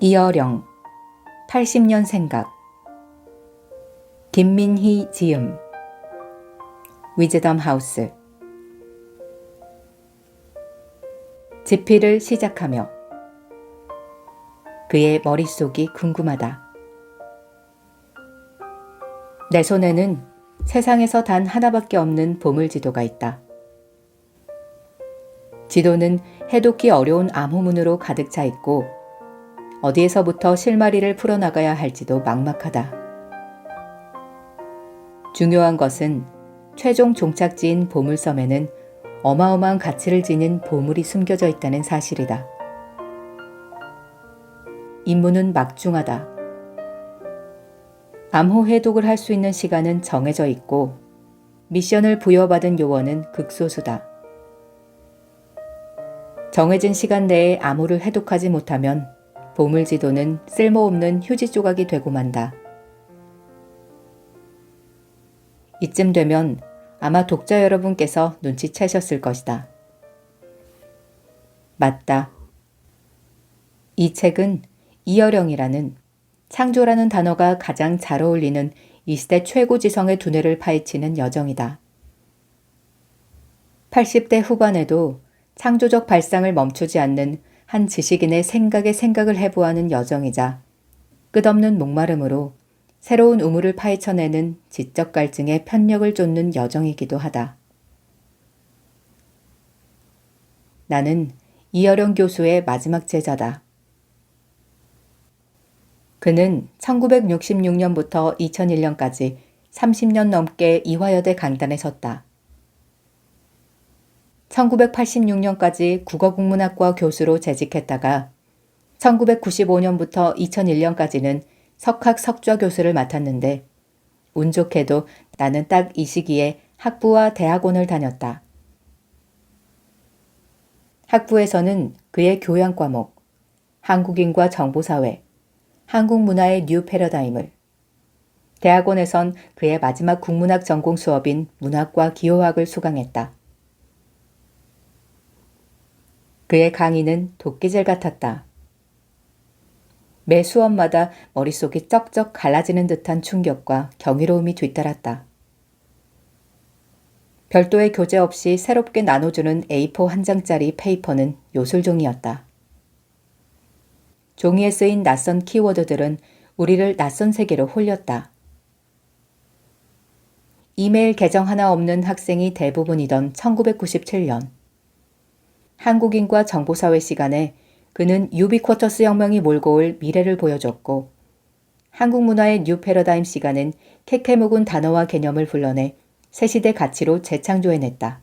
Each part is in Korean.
이어령 80년 생각 김민희 지음 위즈덤 하우스 집필을 시작하며 그의 머릿속이 궁금하다. 내 손에는 세상에서 단 하나밖에 없는 보물지도가 있다. 지도는 해독기 어려운 암호문으로 가득 차 있고 어디에서부터 실마리를 풀어나가야 할지도 막막하다. 중요한 것은 최종 종착지인 보물섬에는 어마어마한 가치를 지닌 보물이 숨겨져 있다는 사실이다. 임무는 막중하다. 암호 해독을 할 수 있는 시간은 정해져 있고 미션을 부여받은 요원은 극소수다. 정해진 시간 내에 암호를 해독하지 못하면 보물지도는 쓸모없는 휴지 조각이 되고 만다. 이쯤 되면 아마 독자 여러분께서 눈치채셨을 것이다. 맞다. 이 책은 이어령이라는 창조라는 단어가 가장 잘 어울리는 이 시대 최고 지성의 두뇌를 파헤치는 여정이다. 80대 후반에도 창조적 발상을 멈추지 않는 한 지식인의 생각을 해부하는 여정이자 끝없는 목마름으로 새로운 우물을 파헤쳐내는 지적 갈증의 편력을 쫓는 여정이기도 하다. 나는 이어령 교수의 마지막 제자다. 그는 1966년부터 2001년까지 30년 넘게 이화여대 강단에 섰다. 1986년까지 국어국문학과 교수로 재직했다가 1995년부터 2001년까지는 석학 석좌 교수를 맡았는데 운 좋게도 나는 딱 이 시기에 학부와 대학원을 다녔다. 학부에서는 그의 교양 과목, 한국인과 정보사회, 한국문화의 뉴 패러다임을, 대학원에선 그의 마지막 국문학 전공 수업인 문학과 기호학을 수강했다. 그의 강의는 도끼질 같았다. 매 수업마다 머릿속이 쩍쩍 갈라지는 듯한 충격과 경이로움이 뒤따랐다. 별도의 교재 없이 새롭게 나눠주는 A4 한 장짜리 페이퍼는 요술종이었다. 종이에 쓰인 낯선 키워드들은 우리를 낯선 세계로 홀렸다. 이메일 계정 하나 없는 학생이 대부분이던 1997년. 한국인과 정보사회 시간에 그는 유비쿼터스 혁명이 몰고 올 미래를 보여줬고 한국문화의 뉴 패러다임 시간은 캐캐묵은 단어와 개념을 불러내 새시대 가치로 재창조해냈다.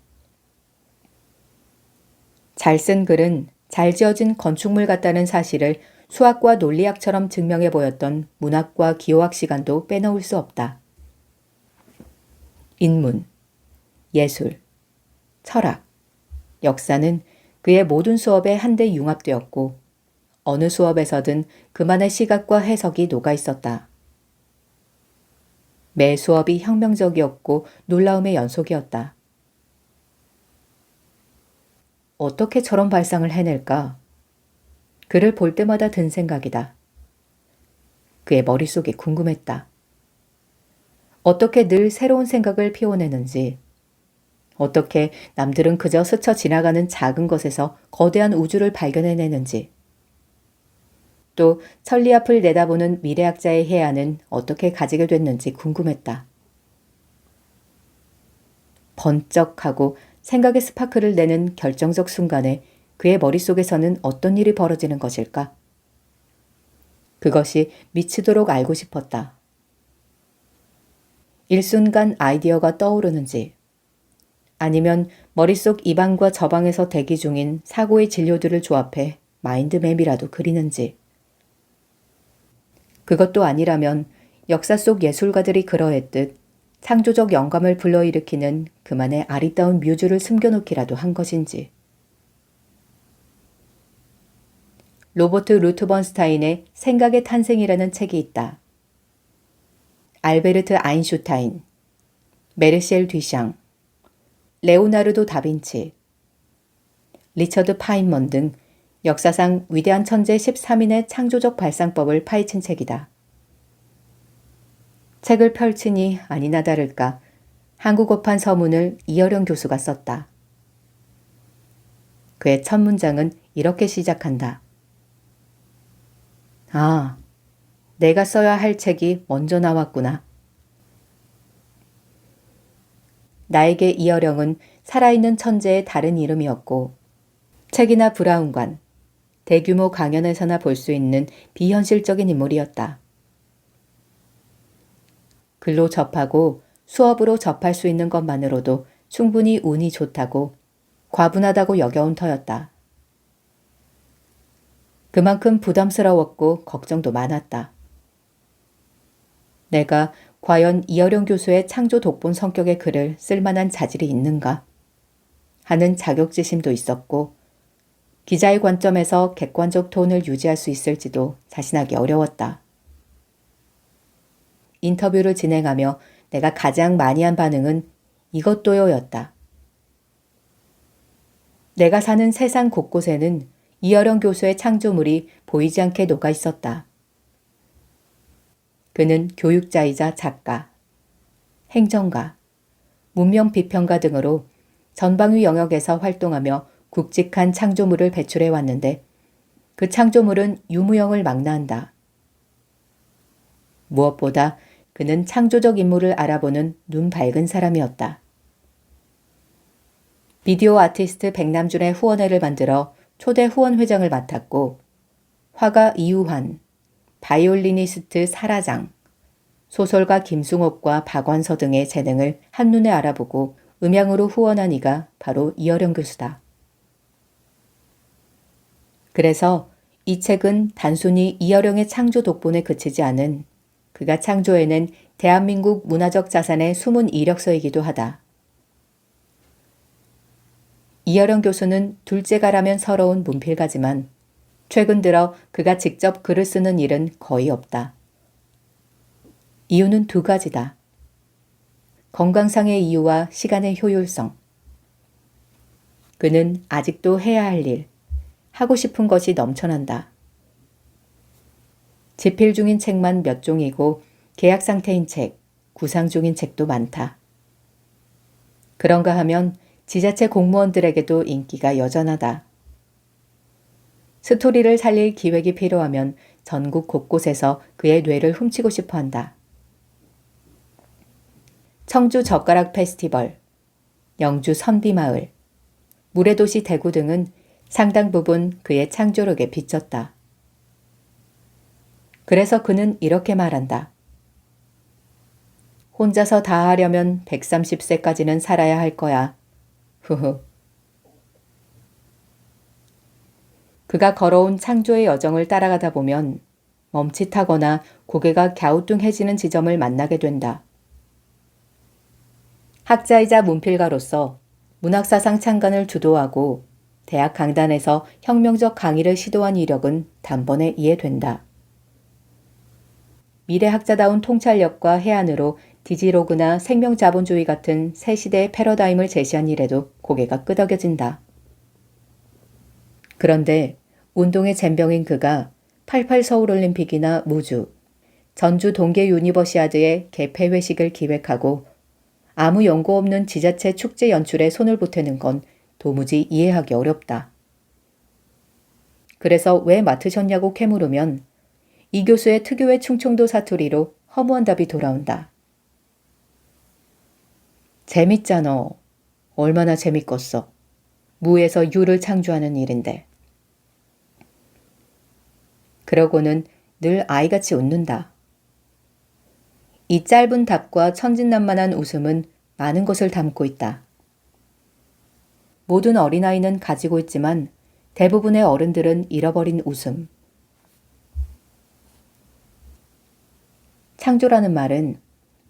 잘 쓴 글은 잘 지어진 건축물 같다는 사실을 수학과 논리학처럼 증명해 보였던 문학과 기호학 시간도 빼놓을 수 없다. 인문, 예술, 철학, 역사는 그의 모든 수업에 한데 융합되었고 어느 수업에서든 그만의 시각과 해석이 녹아 있었다. 매 수업이 혁명적이었고 놀라움의 연속이었다. 어떻게 저런 발상을 해낼까? 그를 볼 때마다 든 생각이다. 그의 머릿속이 궁금했다. 어떻게 늘 새로운 생각을 피워내는지, 어떻게 남들은 그저 스쳐 지나가는 작은 것에서 거대한 우주를 발견해내는지, 또 천리 앞을 내다보는 미래학자의 해안은 어떻게 가지게 됐는지 궁금했다. 번쩍하고 생각의 스파크를 내는 결정적 순간에 그의 머릿속에서는 어떤 일이 벌어지는 것일까? 그것이 미치도록 알고 싶었다. 일순간 아이디어가 떠오르는지, 아니면 머릿속 이 방과 저 방에서 대기 중인 사고의 진료들을 조합해 마인드맵이라도 그리는지. 그것도 아니라면 역사 속 예술가들이 그러했듯 창조적 영감을 불러일으키는 그만의 아리따운 뮤즈를 숨겨놓기라도 한 것인지. 로버트 루트번스타인의 생각의 탄생이라는 책이 있다. 알베르트 아인슈타인, 메르셀 뒤샹, 레오나르도 다빈치, 리처드 파인먼 등 역사상 위대한 천재 13인의 창조적 발상법을 파헤친 책이다. 책을 펼치니 아니나 다를까 한국어판 서문을 이어령 교수가 썼다. 그의 첫 문장은 이렇게 시작한다. 아, 내가 써야 할 책이 먼저 나왔구나. 나에게 이어령은 살아있는 천재의 다른 이름이었고 책이나 브라운관, 대규모 강연에서나 볼 수 있는 비현실적인 인물이었다. 글로 접하고 수업으로 접할 수 있는 것만으로도 충분히 운이 좋다고 과분하다고 여겨온 터였다. 그만큼 부담스러웠고 걱정도 많았다. 내가 과연 이어령 교수의 창조 독본 성격의 글을 쓸만한 자질이 있는가 하는 자격지심도 있었고 기자의 관점에서 객관적 톤을 유지할 수 있을지도 자신하기 어려웠다. 인터뷰를 진행하며 내가 가장 많이 한 반응은 이것도요였다. 내가 사는 세상 곳곳에는 이어령 교수의 창조물이 보이지 않게 녹아 있었다. 그는 교육자이자 작가, 행정가, 문명 비평가 등으로 전방위 영역에서 활동하며 굵직한 창조물을 배출해 왔는데 그 창조물은 유무형을 망라한다. 무엇보다 그는 창조적 인물을 알아보는 눈 밝은 사람이었다. 비디오 아티스트 백남준의 후원회를 만들어 초대 후원회장을 맡았고 화가 이우환, 바이올리니스트 사라장, 소설가 김승옥과 박완서 등의 재능을 한눈에 알아보고 음향으로 후원한 이가 바로 이어령 교수다. 그래서 이 책은 단순히 이어령의 창조 독본에 그치지 않은 그가 창조해낸 대한민국 문화적 자산의 숨은 이력서이기도 하다. 이어령 교수는 둘째가라면 서러운 문필가지만 최근 들어 그가 직접 글을 쓰는 일은 거의 없다. 이유는 두 가지다. 건강상의 이유와 시간의 효율성. 그는 아직도 해야 할 일, 하고 싶은 것이 넘쳐난다. 집필 중인 책만 몇 종이고 계약 상태인 책, 구상 중인 책도 많다. 그런가 하면 지자체 공무원들에게도 인기가 여전하다. 스토리를 살릴 기획이 필요하면 전국 곳곳에서 그의 뇌를 훔치고 싶어 한다. 청주 젓가락 페스티벌, 영주 선비마을, 물의도시 대구 등은 상당 부분 그의 창조력에 비쳤다. 그래서 그는 이렇게 말한다. 혼자서 다 하려면 130세까지는 살아야 할 거야. 후후. 그가 걸어온 창조의 여정을 따라가다 보면 멈칫하거나 고개가 갸우뚱해지는 지점을 만나게 된다. 학자이자 문필가로서 문학사상 창간을 주도하고 대학 강단에서 혁명적 강의를 시도한 이력은 단번에 이해된다. 미래학자다운 통찰력과 해안으로 디지로그나 생명자본주의 같은 새 시대의 패러다임을 제시한 일에도 고개가 끄덕여진다. 그런데 운동의 젬병인 그가 88 서울올림픽이나 무주, 전주 동계 유니버시아드의 개폐 회식을 기획하고 아무 연고 없는 지자체 축제 연출에 손을 보태는 건 도무지 이해하기 어렵다. 그래서 왜 맡으셨냐고 캐물으면 이 교수의 특유의 충청도 사투리로 허무한 답이 돌아온다. 재밌잖아. 얼마나 재밌겠어. 무에서 유를 창조하는 일인데. 그러고는 늘 아이같이 웃는다. 이 짧은 답과 천진난만한 웃음은 많은 것을 담고 있다. 모든 어린아이는 가지고 있지만 대부분의 어른들은 잃어버린 웃음. 창조라는 말은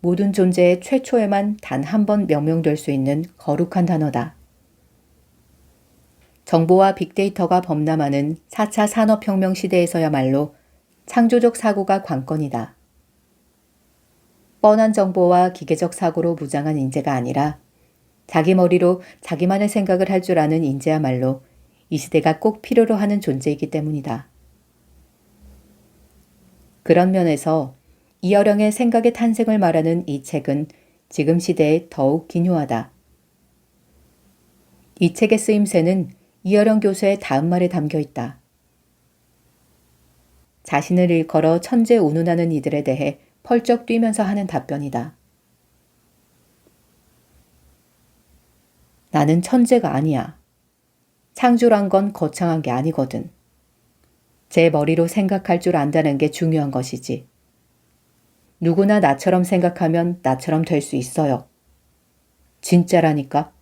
모든 존재의 최초에만 단 한 번 명명될 수 있는 거룩한 단어다. 정보와 빅데이터가 범람하는 4차 산업혁명 시대에서야말로 창조적 사고가 관건이다. 뻔한 정보와 기계적 사고로 무장한 인재가 아니라 자기 머리로 자기만의 생각을 할 줄 아는 인재야말로 이 시대가 꼭 필요로 하는 존재이기 때문이다. 그런 면에서 이어령의 생각의 탄생을 말하는 이 책은 지금 시대에 더욱 기묘하다. 이 책의 쓰임새는 이어령 교수의 다음 말에 담겨 있다. 자신을 일컬어 천재 운운하는 이들에 대해 펄쩍 뛰면서 하는 답변이다. 나는 천재가 아니야. 창조란 건 거창한 게 아니거든. 제 머리로 생각할 줄 안다는 게 중요한 것이지. 누구나 나처럼 생각하면 나처럼 될 수 있어요. 진짜라니까.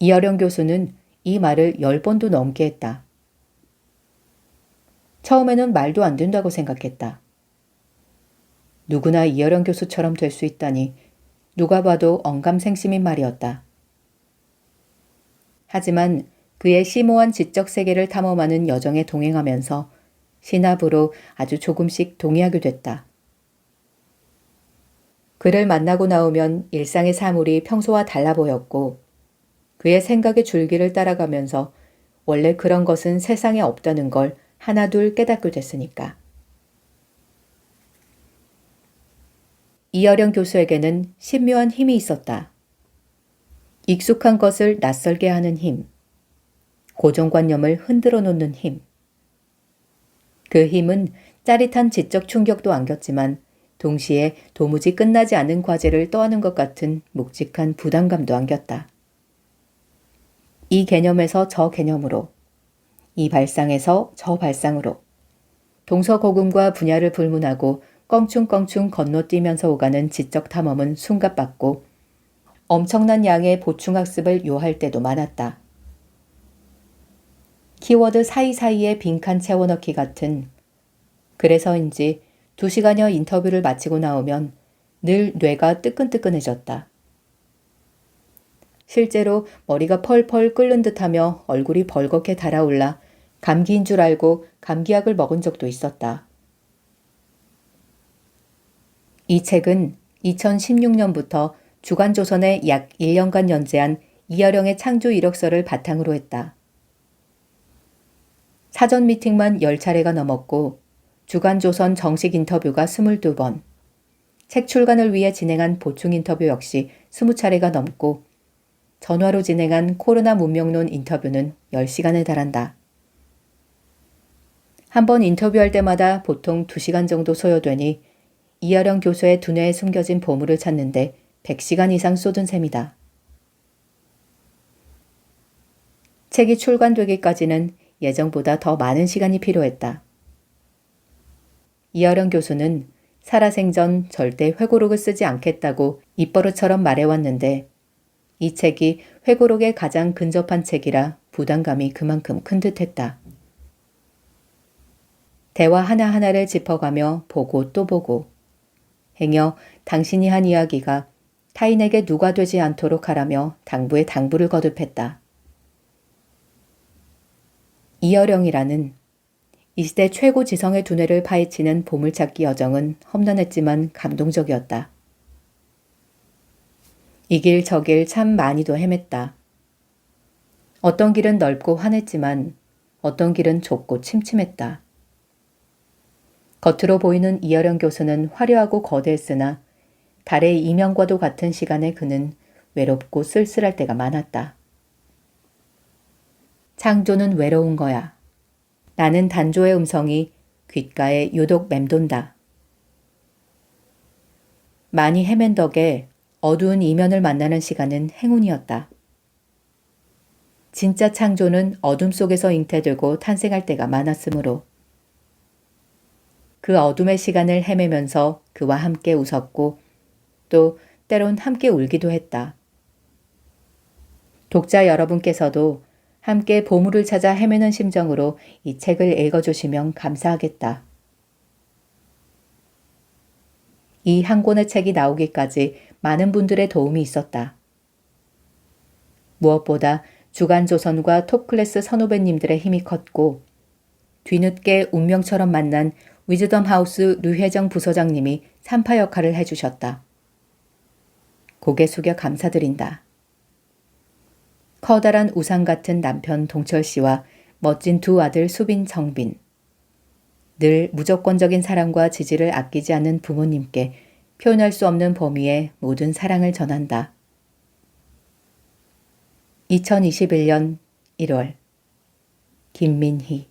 이어령 교수는 이 말을 10번도 넘게 했다. 처음에는 말도 안 된다고 생각했다. 누구나 이어령 교수처럼 될 수 있다니 누가 봐도 언감생심인 말이었다. 하지만 그의 심오한 지적 세계를 탐험하는 여정에 동행하면서 신압으로 아주 조금씩 동의하게 됐다. 그를 만나고 나오면 일상의 사물이 평소와 달라 보였고 그의 생각의 줄기를 따라가면서 원래 그런 것은 세상에 없다는 걸 하나둘 깨닫게 됐으니까. 이어령 교수에게는 신묘한 힘이 있었다. 익숙한 것을 낯설게 하는 힘, 고정관념을 흔들어 놓는 힘. 그 힘은 짜릿한 지적 충격도 안겼지만 동시에 도무지 끝나지 않은 과제를 떠안은 것 같은 묵직한 부담감도 안겼다. 이 개념에서 저 개념으로, 이 발상에서 저 발상으로 동서고금과 분야를 불문하고 껑충껑충 건너뛰면서 오가는 지적 탐험은 숨가빴고 엄청난 양의 보충학습을 요할 때도 많았다. 키워드 사이사이에 빈칸 채워넣기 같은, 그래서인지 2시간여 인터뷰를 마치고 나오면 늘 뇌가 뜨끈뜨끈해졌다. 실제로 머리가 펄펄 끓는 듯하며 얼굴이 벌겋게 달아올라 감기인 줄 알고 감기약을 먹은 적도 있었다. 이 책은 2016년부터 주간조선에 약 1년간 연재한 이어령의 창조 이력서를 바탕으로 했다. 사전 미팅만 10차례가 넘었고 주간조선 정식 인터뷰가 22번, 책 출간을 위해 진행한 보충 인터뷰 역시 20차례가 넘고 전화로 진행한 코로나 문명론 인터뷰는 10시간에 달한다. 한 번 인터뷰할 때마다 보통 2시간 정도 소요되니 이어령 교수의 두뇌에 숨겨진 보물을 찾는데 100시간 이상 쏟은 셈이다. 책이 출간되기까지는 예정보다 더 많은 시간이 필요했다. 이어령 교수는 살아생전 절대 회고록을 쓰지 않겠다고 입버릇처럼 말해왔는데 이 책이 회고록에 가장 근접한 책이라 부담감이 그만큼 큰 듯했다. 대화 하나하나를 짚어가며 보고 또 보고 행여 당신이 한 이야기가 타인에게 누가 되지 않도록 하라며 당부에 당부를 거듭했다. 이어령이라는 이 시대 최고 지성의 두뇌를 파헤치는 보물찾기 여정은 험난했지만 감동적이었다. 이 길 저 길 참 많이도 헤맸다. 어떤 길은 넓고 환했지만 어떤 길은 좁고 침침했다. 겉으로 보이는 이어령 교수는 화려하고 거대했으나 달의 이명과도 같은 시간에 그는 외롭고 쓸쓸할 때가 많았다. 창조는 외로운 거야. 나는 단조의 음성이 귓가에 유독 맴돈다. 많이 헤맨 덕에 어두운 이면을 만나는 시간은 행운이었다. 진짜 창조는 어둠 속에서 잉태되고 탄생할 때가 많았으므로 그 어둠의 시간을 헤매면서 그와 함께 웃었고 또 때론 함께 울기도 했다. 독자 여러분께서도 함께 보물을 찾아 헤매는 심정으로 이 책을 읽어주시면 감사하겠다. 이 한 권의 책이 나오기까지 많은 분들의 도움이 있었다. 무엇보다 주간조선과 톱클래스 선후배님들의 힘이 컸고 뒤늦게 운명처럼 만난 위즈덤하우스 류혜정 부서장님이 산파 역할을 해주셨다. 고개 숙여 감사드린다. 커다란 우상 같은 남편 동철 씨와 멋진 두 아들 수빈, 정빈. 늘 무조건적인 사랑과 지지를 아끼지 않는 부모님께 표현할 수 없는 범위의 모든 사랑을 전한다. 2021년 1월 김민희